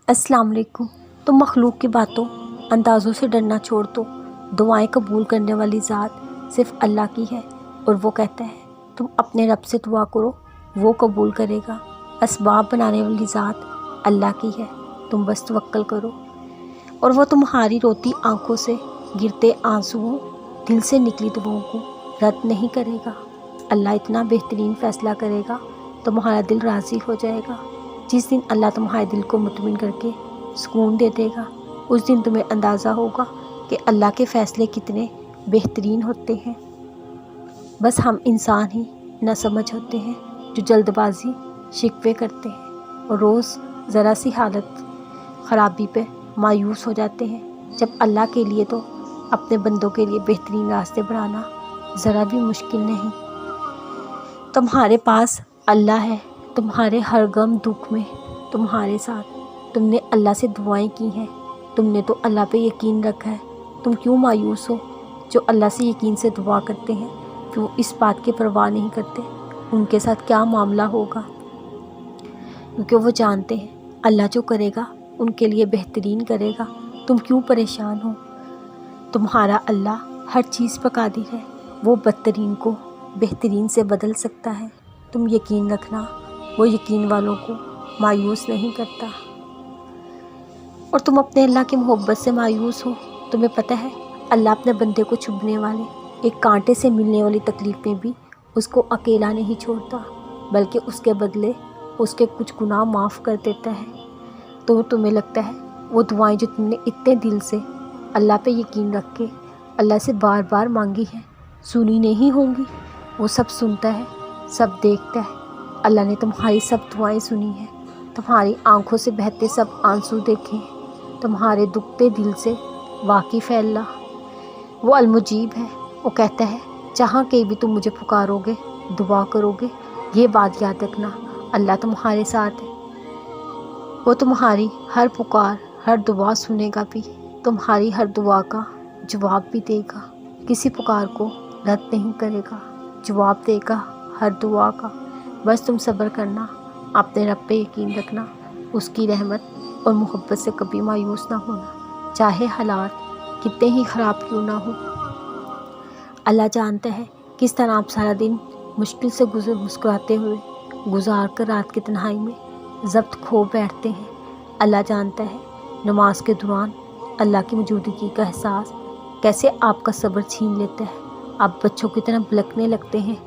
अस्सलाम वालेकुम। तुम मखलूक की बातों अंदाज़ों से डरना छोड़ दो। दुआएं कबूल करने वाली ज़ात सिर्फ़ अल्लाह की है और वो कहता है तुम अपने रब से दुआ करो, वो कबूल करेगा। असबाब बनाने वाली ज़ात अल्लाह की है, तुम बस तवक्कल करो और वो तुम्हारी रोती आंखों से गिरते आंसुओं दिल से निकली दुआओं को रद्द नहीं करेगा। अल्लाह इतना बेहतरीन फ़ैसला करेगा, तुम्हारा दिल राज़ी हो जाएगा। जिस दिन अल्लाह तुम्हारे दिल को मुतमिन करके सुकून दे देगा, उस दिन तुम्हें अंदाज़ा होगा कि अल्लाह के फ़ैसले कितने बेहतरीन होते हैं। बस हम इंसान ही ना समझ होते हैं जो जल्दबाज़ी शिकवे करते हैं और रोज़ ज़रा सी हालत ख़राबी पे मायूस हो जाते हैं, जब अल्लाह के लिए तो अपने बंदों के लिए बेहतरीन रास्ते बनाना ज़रा भी मुश्किल नहीं। तुम्हारे पास अल्लाह है, तुम्हारे हर गम दुख में तुम्हारे साथ। तुमने अल्लाह से दुआएं की हैं, तुमने तो अल्लाह पे यकीन रखा है। तुम क्यों मायूस हो? जो अल्लाह से यकीन से दुआ करते हैं क्यों इस बात की परवाह नहीं करते उनके साथ क्या मामला होगा, क्योंकि वो जानते हैं अल्लाह जो करेगा उनके लिए बेहतरीन करेगा। तुम क्यों परेशान हो? तुम्हारा अल्लाह हर चीज़ पर कादिर है, वो बदतरीन को बेहतरीन से बदल सकता है। तुम यकीन रखना, वो यकीन वालों को मायूस नहीं करता। और तुम अपने अल्लाह की मोहब्बत से मायूस हो। तुम्हें पता है अल्लाह अपने बंदे को चुभने वाले एक कांटे से मिलने वाली तकलीफ़ में भी उसको अकेला नहीं छोड़ता, बल्कि उसके बदले उसके कुछ गुनाह माफ़ कर देता है। तो तुम्हें लगता है वो दुआएं जो तुमने इतने दिल से अल्लाह पे यकीन रख के अल्लाह से बार बार मांगी हैं सुनी नहीं होंगी? वो सब सुनता है, सब देखता है। अल्लाह ने तुम्हारी सब दुआएं सुनी हैं, तुम्हारी आंखों से बहते सब आंसू देखे हैं, तुम्हारे दुखते दिल से वाकिफ़ है अल्लाह। वो अलमुजीब है, वो कहता है जहाँ कहीं भी तुम मुझे पुकारोगे, दुआ करोगे, ये बात याद रखना अल्लाह तुम्हारे साथ है। वो तुम्हारी हर पुकार हर दुआ सुनेगा भी, तुम्हारी हर दुआ का जवाब भी देगा। किसी पुकार को रद्द नहीं करेगा, जवाब देगा हर दुआ का। बस तुम सब्र करना, अपने रब पे यकीन रखना, उसकी रहमत और मोहब्बत से कभी मायूस ना होना, चाहे हालात कितने ही ख़राब क्यों ना हो। अल्लाह जानता है किस तरह आप सारा दिन मुश्किल से मुस्कुराते हुए गुजार कर रात की तन्हाई में ज़ब्त खो बैठते हैं। अल्लाह जानता है नमाज के दौरान अल्लाह की मौजूदगी का एहसास कैसे आपका सब्र छीन लेता है। आप बच्चों की तरह बलकने लगते हैं